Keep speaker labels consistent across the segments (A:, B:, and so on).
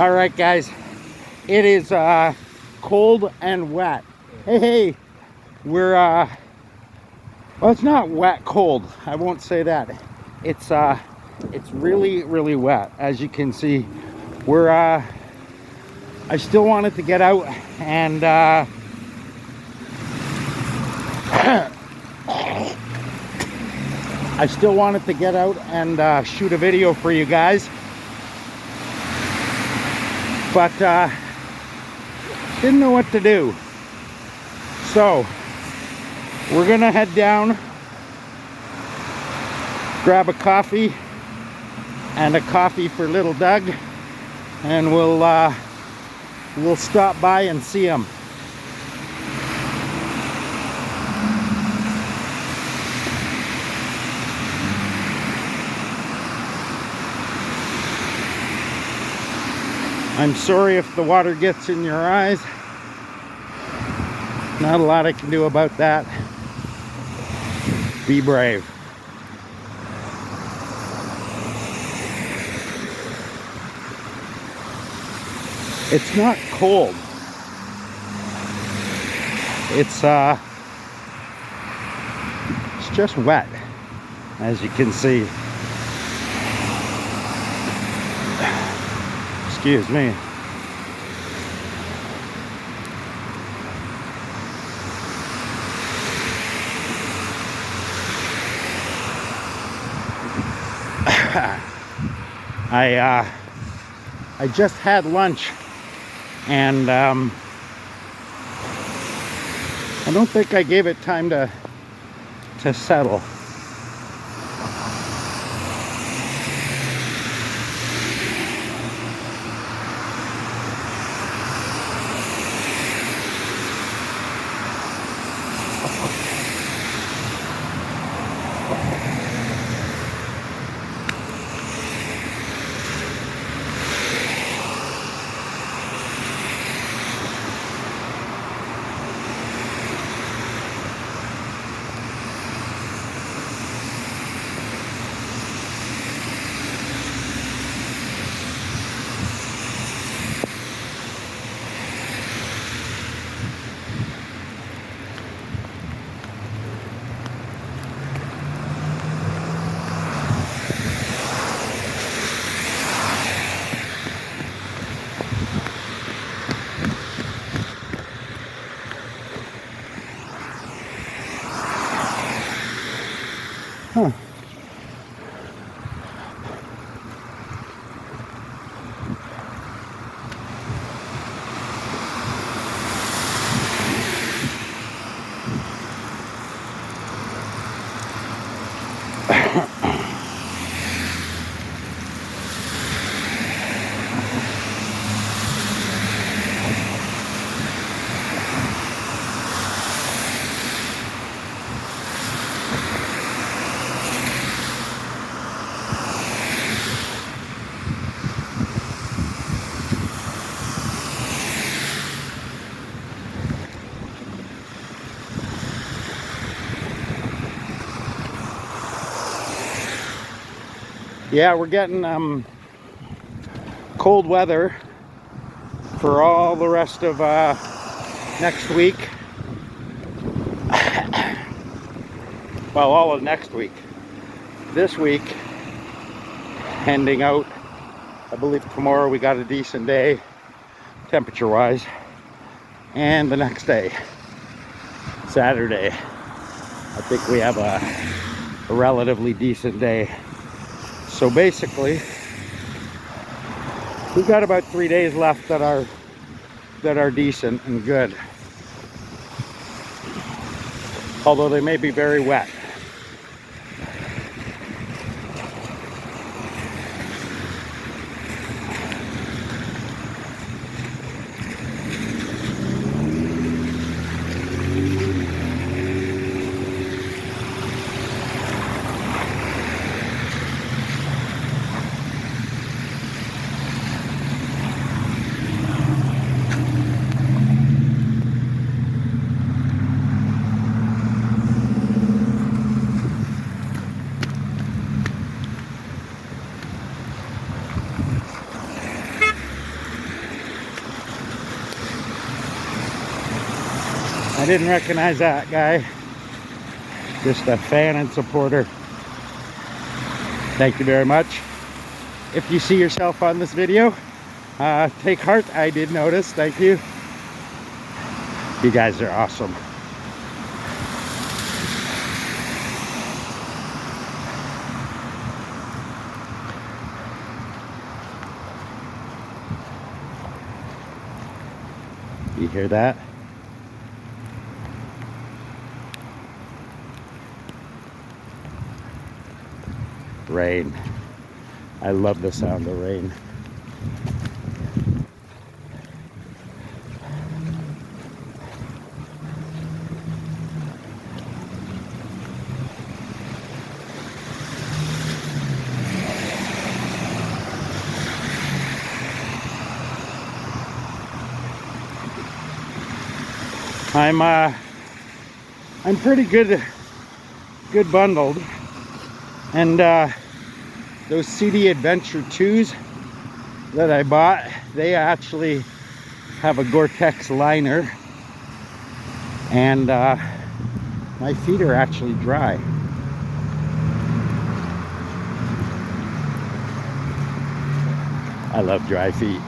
A: All right, guys, it is cold and wet. Hey, we're well, it's not wet cold, I won't say that. It's really wet. As you can see, we're I still wanted to get out and I still wanted to get out and shoot a video for you guys, but didn't know what to do. So we're gonna head down, grab a coffee and a coffee for little Doug, and we'll stop by and see him. I'm sorry if the water gets in your eyes. Not a lot I can do about that. Be brave. It's not cold. It's just wet, as you can see. Excuse me. I just had lunch, and I don't think I gave it time to settle. Huh. Yeah, we're getting cold weather for all the rest of next week. Well, all of next week. This week, ending out, I believe tomorrow we got a decent day, temperature-wise. And the next day, Saturday, I think we have a relatively decent day. So basically, we've got about 3 days left that are decent and good. Although they may be very wet. I didn't recognize that guy. Just a fan and supporter. Thank you very much. If you see yourself on this video, take heart. I did notice. Thank you. You guys are awesome. You hear that? Rain. I love the sound of rain. I'm pretty good bundled, and those CD Adventure 2s that I bought, they actually have a Gore-Tex liner, and my feet are actually dry. I love dry feet.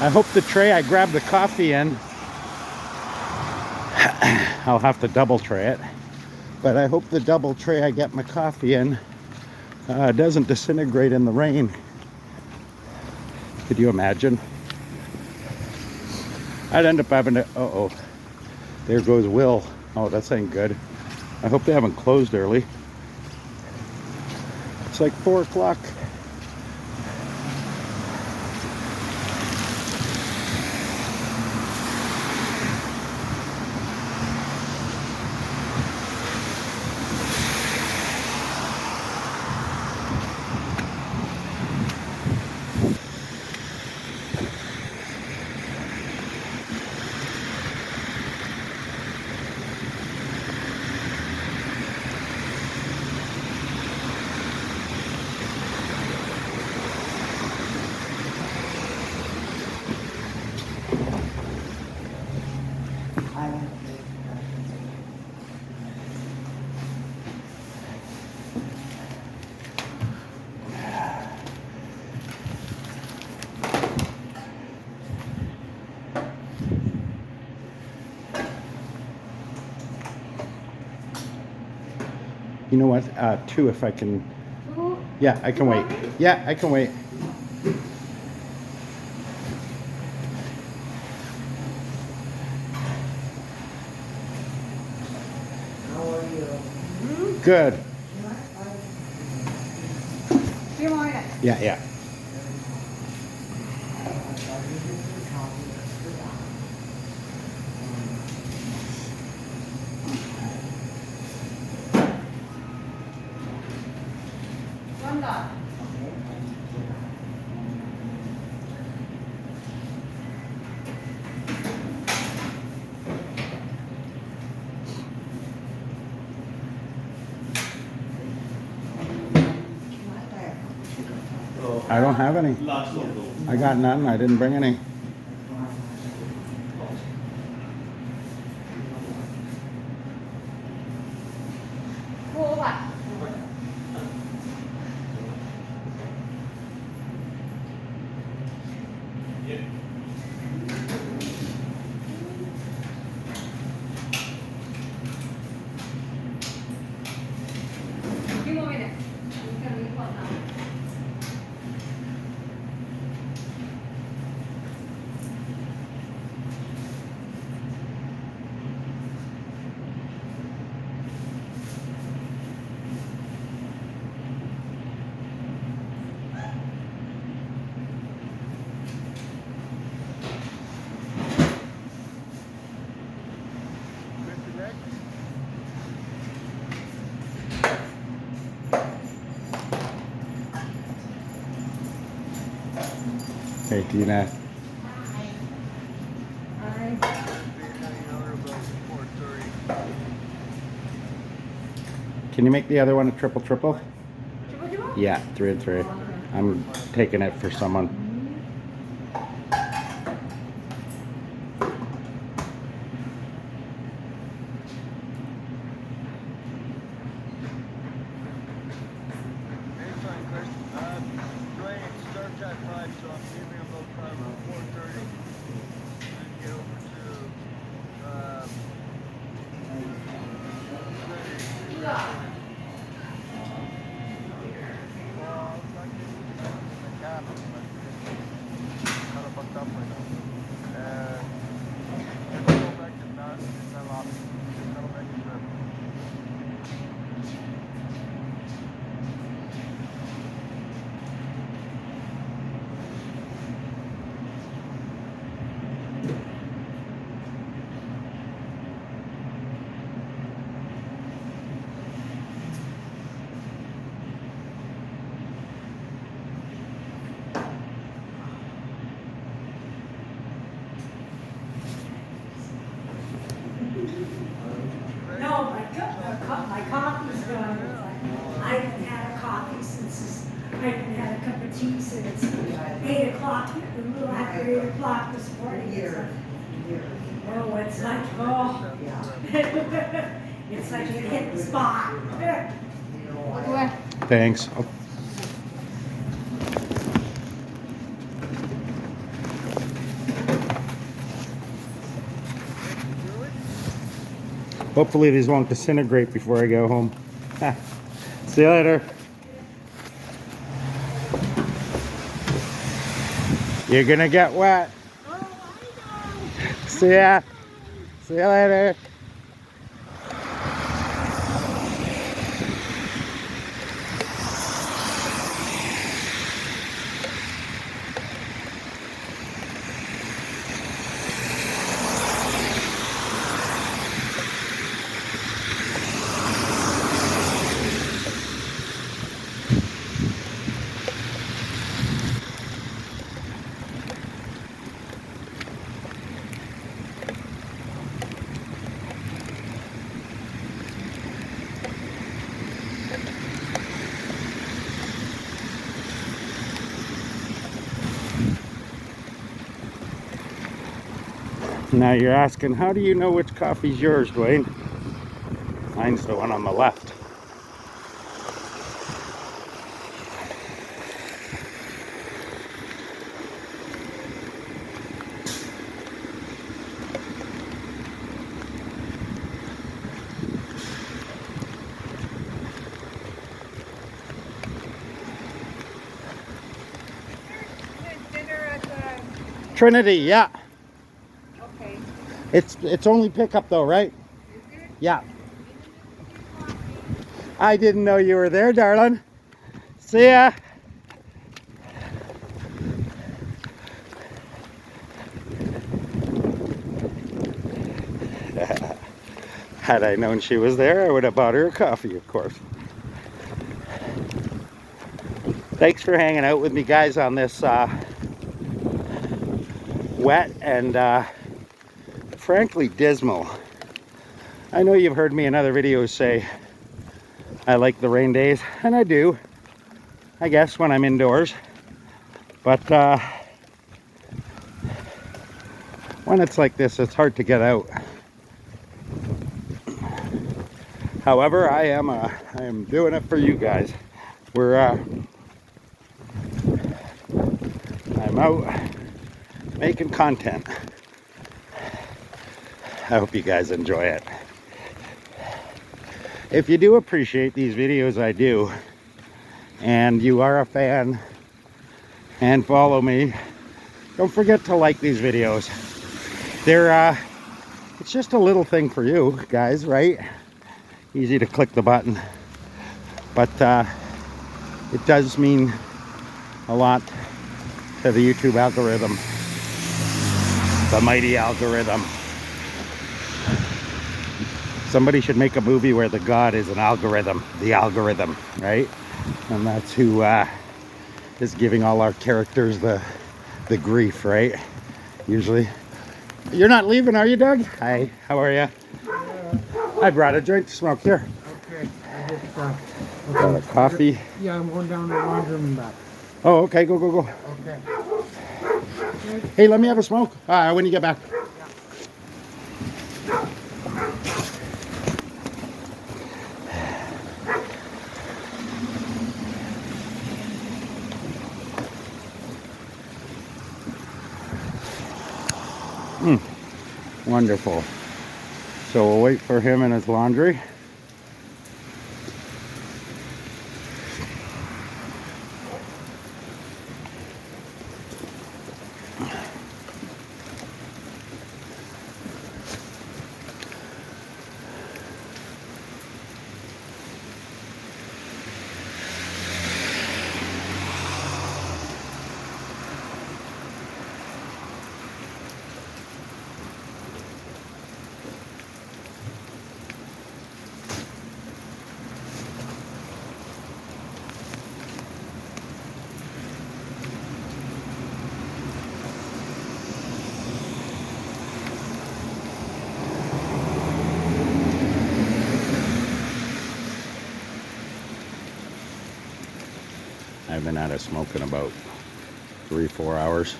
A: I hope the tray I grabbed the coffee in, I'll have to double tray it, but I hope the double tray I get my coffee in doesn't disintegrate in the rain. Could you imagine? I'd end up having to, uh-oh, there goes Will. Oh, that's ain't good. I hope they haven't closed early. It's like 4 o'clock. You know what? 2 if I can. Yeah, I can wait. Yeah, I can wait.
B: How are you?
A: Good.
B: Few more minutes.
A: Yeah, yeah.
B: One dot.
A: I don't have any. I got none. I didn't bring any.
B: Cool what? Few more minutes. It's gonna be one now.
A: Hey, Tina. Can you make the other one a triple?
B: Triple?
A: Yeah, 3 and 3. I'm taking it for someone.
C: Dwayne starts at 5, so I'm leaving about 4:30 and get over to the cabin, but kind of fucked up right now. And go back to that, it's not off. Go back to that.
D: No, my coffee's gone. I haven't had a coffee since I haven't had a cup of tea since 8 o'clock, a little after 8 o'clock this morning. It's like, oh, it's like you hit the spot.
B: Look away.
A: Thanks. Oh. Hopefully these won't disintegrate before I go home. See you later. You're gonna get wet. See ya. See you later. Now you're asking, how do you know which coffee's yours, Dwayne? Mine's the one on the left.
B: Dinner at the...
A: Trinity, yeah.
B: Okay.
A: It's only pickup though, right?
B: Is it?
A: Yeah. I didn't know you were there, darling. See ya. Had I known she was there, I would have bought her a coffee, of course. Thanks for hanging out with me, guys, on this wet and frankly dismal. I know you've heard me in other videos say I like the rain days, and I do, I guess, when I'm indoors. But when it's like this, it's hard to get out. However, I am doing it for you guys. I'm out making content. I hope you guys enjoy it. If you do appreciate these videos, I do, and you are a fan and follow me, don't forget to like these videos. It's just a little thing for you guys, right? Easy to click the button, but it does mean a lot to the YouTube algorithm, the mighty algorithm. Somebody should make a movie where the god is an algorithm, the algorithm, right? And that's who is giving all our characters the grief, right? Usually. You're not leaving, are you, Doug? Hi, how are you? I brought a joint to smoke. Here.
E: Okay, I just
A: Got a coffee.
E: Yeah, I'm going down to the laundry room and back.
A: Oh, okay, go.
E: Okay.
A: Hey, let me have a smoke when you get back. Wonderful. So we'll wait for him and his laundry. I've been out of smoking about 3-4 hours.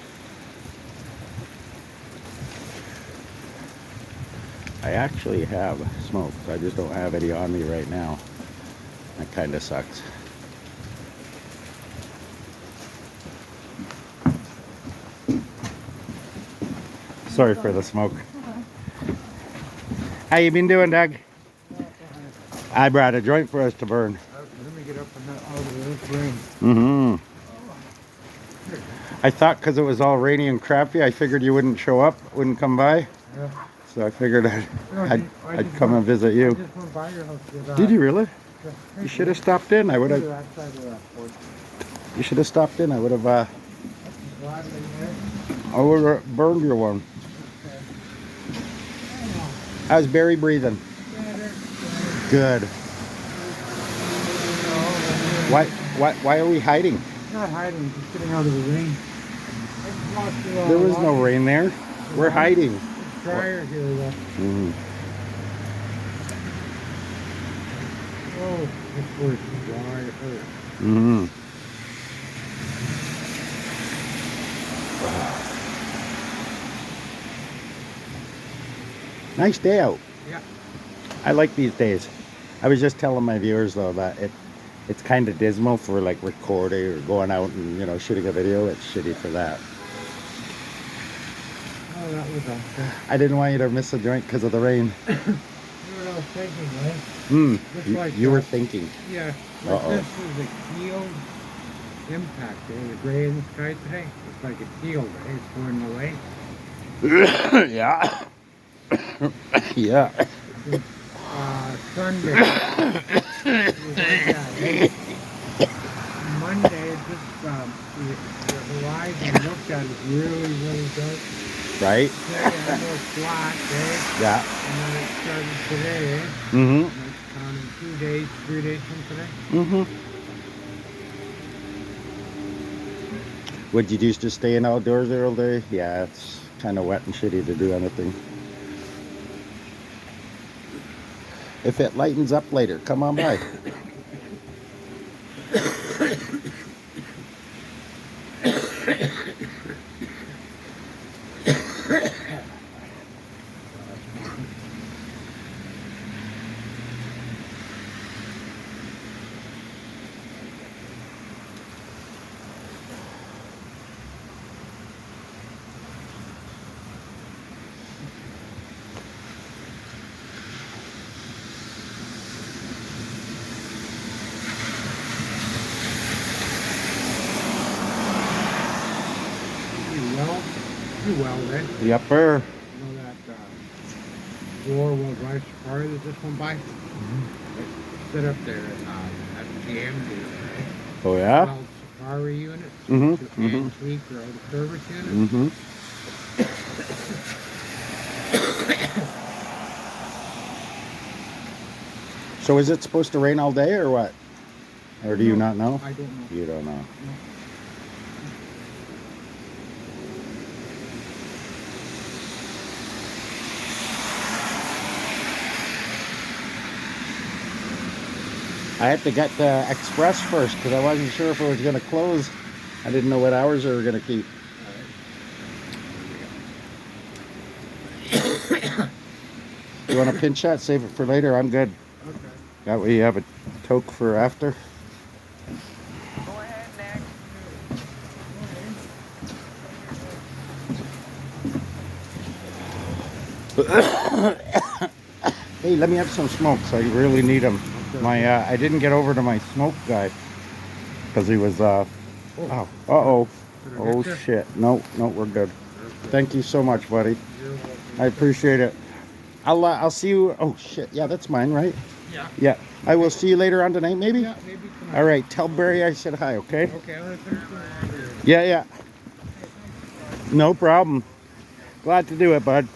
A: I actually have smoked. I just don't have any on me right now. That kind of sucks. Sorry for the smoke. How you been doing, Doug? I brought a joint for us to burn.
E: Let me get up and out of this rain.
A: Mm-hmm. I thought because it was all rainy and crappy, I figured you wouldn't show up, wouldn't come by.
E: Yeah.
A: So I figured I'd
E: just
A: come and visit
E: I
A: you.
E: just went by your house with,
A: Did you really?
E: yeah.
A: You should have stopped in. I would have.
E: That side of that porch.
A: You should have stopped in. I would have.
E: Gladly, yeah.
A: I would have burned your one. How's Barry breathing? Good. Why are we hiding?
E: Not hiding, just getting out of the rain.
A: There was no rain there. We're hiding.
E: It's drier here, though.
A: Mm.
E: Oh, this word is dry. It hurts.
A: Mm-hmm. Nice day out.
E: Yeah.
A: I like these days. I was just telling my viewers though that it's kind of dismal for like recording or going out and shooting a video. It's shitty for that.
E: Oh, that was awesome.
A: I didn't want you to miss a joint because of the rain.
E: You know what I was thinking, right? Just like
A: You were thinking.
E: Yeah, like this is a keeled impact. The gray in the sky today, it's like a keeled, right? It's going away.
A: Yeah. Yeah.
E: Sunday. It was like that, eh? Monday, the horizon looked at is really, really dark.
A: Right?
E: Today, I know it's black, eh?
A: Yeah.
E: And then it started today, eh?
A: Mm-hmm.
E: And it's counting 2 days, 3 days from today.
A: Mm-hmm. Would you do just staying outdoors there all day? Yeah, it's kind of wet and shitty to do anything. If it lightens up later, come on by.
E: You well, then.
A: Yep, sir.
E: You know that 4-wheel drive Safari that just went by? Sit up there at the GM dealer, right?
A: Oh, yeah?
E: 12 Safari units,
A: Mm-hmm.
E: 2
A: Mm-hmm.
E: antique or out of service units.
A: Mm-hmm. So is it supposed to rain all day or what? Or do you not know?
E: I don't know.
A: You don't know.
E: No.
A: I had to get the express first because I wasn't sure if it was going to close. I didn't know what hours they were going to keep. You want a pinch shot? Save it for later. I'm good.
E: Okay.
A: That way you have a toke for after.
C: Go ahead, next.
A: Hey, let me have some smokes. I really need them. I didn't get over to my smoke guy because he was oh shit. No, we're good. Thank you so much, buddy. I appreciate it. I'll see you. Oh shit, yeah, that's mine, right?
E: Yeah.
A: Yeah, I will see you later on tonight, maybe.
E: Yeah, maybe tonight.
A: All right, tell Barry I said hi, okay?
E: Okay, I'm gonna finish the laundry.
A: Yeah. No problem. Glad to do it, bud.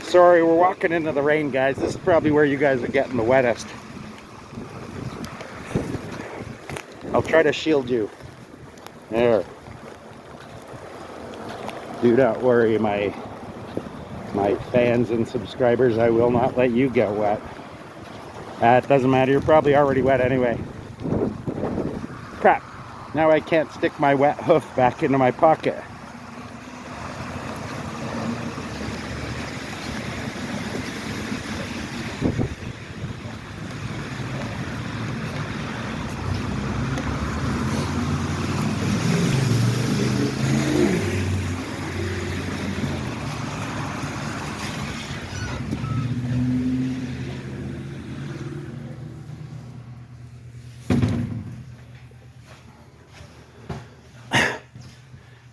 A: Sorry, we're walking into the rain, guys. This is probably where you guys are getting the wettest. I'll try to shield you. There. Do not worry, my fans and subscribers. I will not let you get wet. It doesn't matter. You're probably already wet anyway. Crap. Now I can't stick my wet hoof back into my pocket.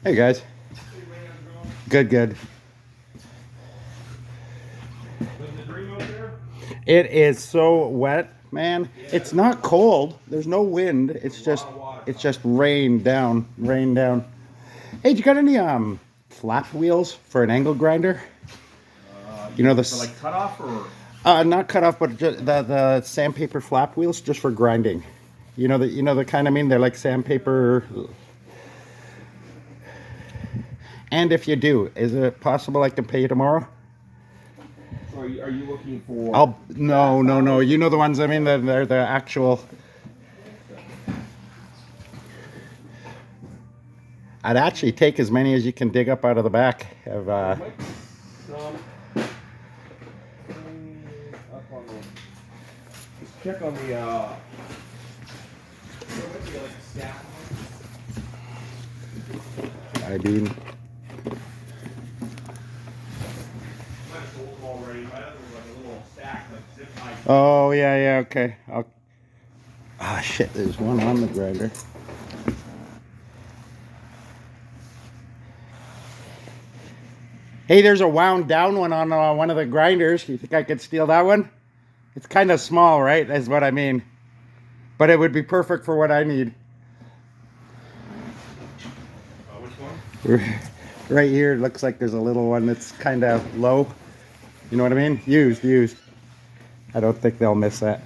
A: Hey guys. Good. It is so wet, man. It's not cold. There's no wind. It's just rain down. Hey, you got any flap wheels for an angle grinder? You know the
F: like cut off or
A: not cut off, but just the sandpaper flap wheels just for grinding. You know the kind I mean. They're like sandpaper. And if you do, is it possible I can pay you tomorrow?
F: so are you looking for?
A: No. You know the ones I mean. They're the actual. I'd actually take as many as you can dig up out of the back of.
F: Up on the, just check on the. There might be like a stack.
A: I mean.
F: Might have sold them already. Might have like a little stack like zip tie.
A: Oh yeah, okay. Ah shit, there's one on the grinder. Hey, there's a wound down one on one of the grinders. You think I could steal that one? It's kind of small, right? That's what I mean. But it would be perfect for what I need.
F: Which one?
A: Right here, it looks like there's a little one that's kind of low. You know what I mean? Used. I don't think they'll miss that.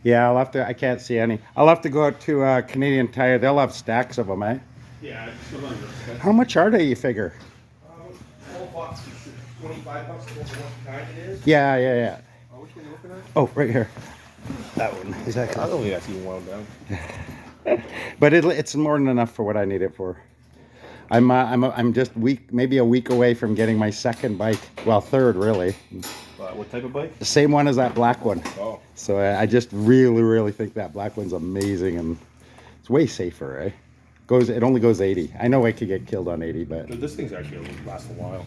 A: Yeah, I'll have to, I can't see any. I'll have to go out to Canadian Tire. They'll have stacks of them, eh?
F: Yeah, it's still under expensive.
A: How much are they, you figure?
F: $12, $25 depends on what kind it is.
A: Yeah.
F: Which one are you looking at?
A: Oh, right here. That one. Is that?
F: I don't think that's even wound down.
A: But it's more than enough for what I need it for. I'm just maybe a week away from getting my second bike. Well, third really.
F: What type of bike?
A: The same one as that black one.
F: Oh.
A: So I just really think that black one's amazing, and it's way safer, eh? It only goes 80. I know I could get killed on 80, but
F: This thing's actually going to last a while.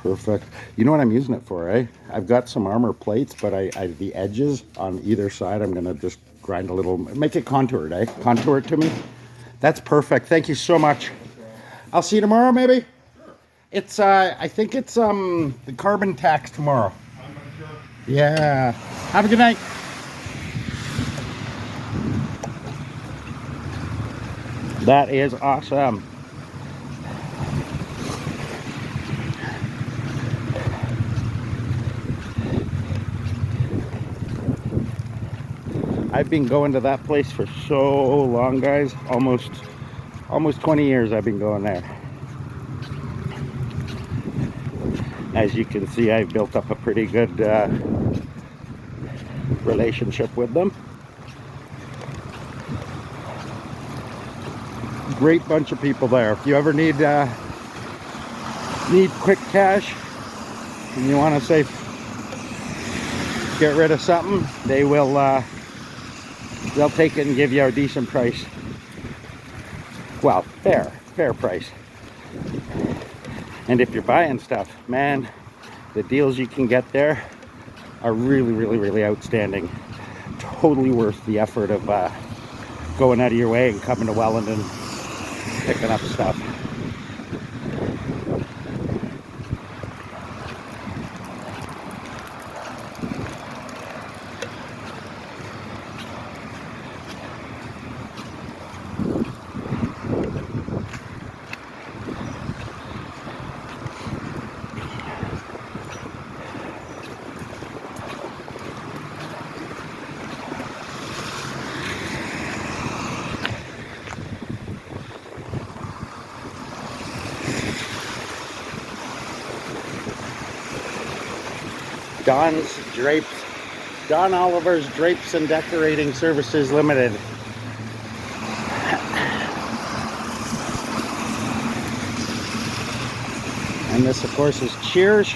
A: perfect. You know what I'm using it for, eh? I've got some armor plates, but the edges on either side, I'm gonna just grind a little, make it contoured, eh? Contour it to me. That's perfect. Thank you so much. I'll see you tomorrow, maybe. It's I think it's the carbon tax tomorrow.
F: I'm not sure.
A: Yeah. Have a good night. That is awesome. I've been going to that place for so long, guys. Almost 20 years I've been going there. As you can see, I've built up a pretty good relationship with them. Great bunch of people there. If you ever need quick cash and you want to get rid of something, they will they'll take it and give you a decent price. Well, fair price. And if you're buying stuff, man, the deals you can get there are really outstanding. Totally worth the effort of going out of your way and coming to Welland and picking up stuff. Don Oliver's Drapes and Decorating Services Limited. And this, of course, is Cheers.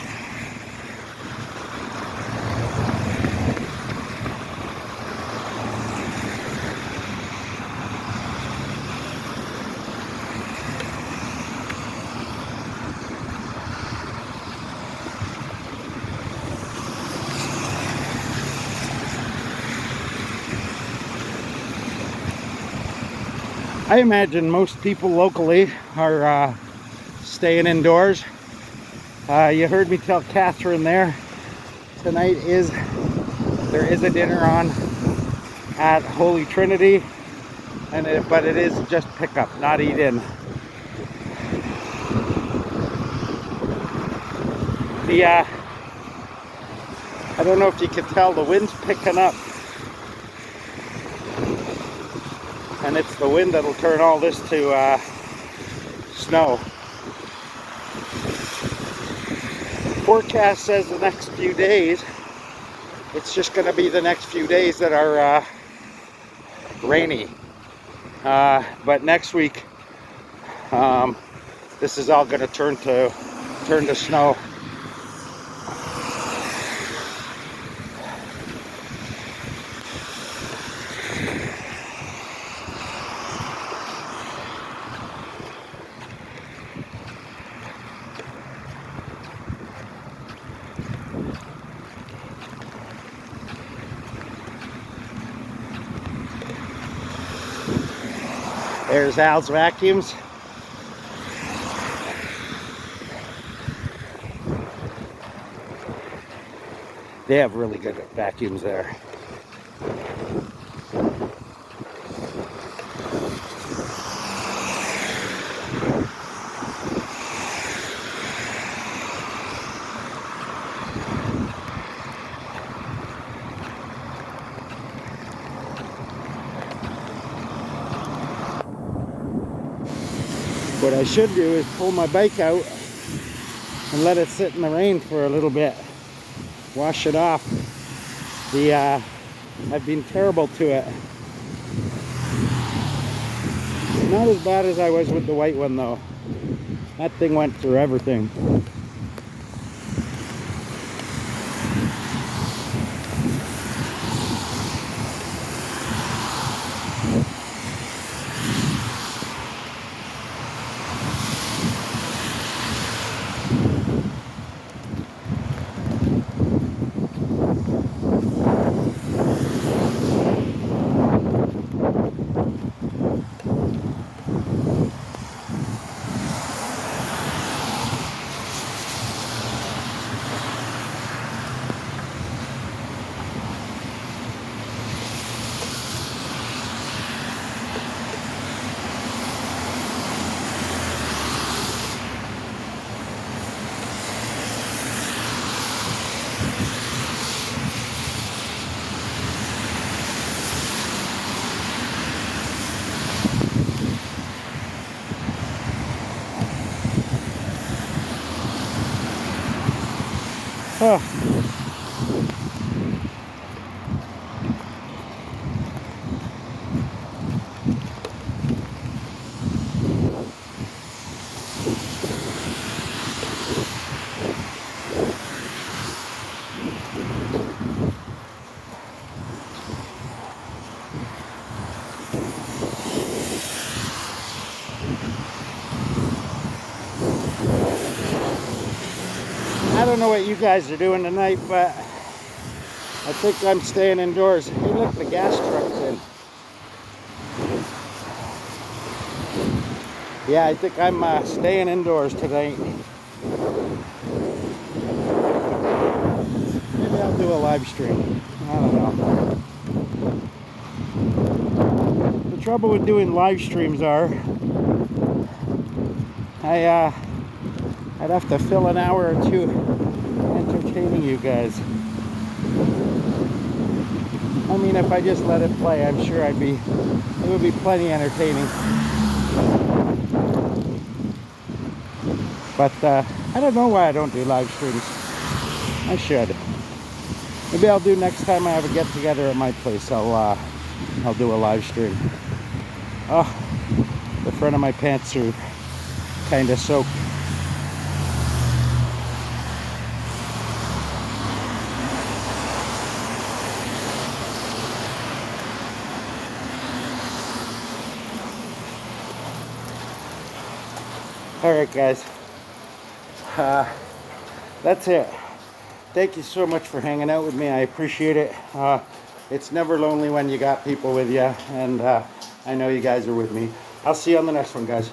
A: I imagine most people locally are staying indoors. You heard me tell Catherine there, tonight there is a dinner on at Holy Trinity, but it is just pickup, not eat in. I don't know if you can tell, the wind's picking up. And it's the wind that'll turn all this to snow. Forecast says the next few days, it's just going to be the next few days that are rainy. But next week, this is all going to turn to snow. There's Al's vacuums. They have really good vacuums there. What I should do is pull my bike out and let it sit in the rain for a little bit. Wash it off. I've been terrible to it. Not as bad as I was with the white one though. That thing went through everything. Oh. I don't know what you guys are doing tonight, but I think I'm staying indoors. Hey, look, the gas truck's in. Yeah, I think I'm staying indoors tonight. Maybe I'll do a live stream. I don't know. The trouble with doing live streams are I'd have to fill an hour or two entertaining you guys. I mean, if I just let it play, I'm sure it would be plenty entertaining. But I don't know why I don't do live streams. I should. Maybe I'll do next time I have a get together at my place. I'll do a live stream. Oh, the front of my pants are kind of soaked. Alright guys, that's it. Thank you so much for hanging out with me. I appreciate it. It's never lonely when you got people with you, and I know you guys are with me. I'll see you on the next one, guys.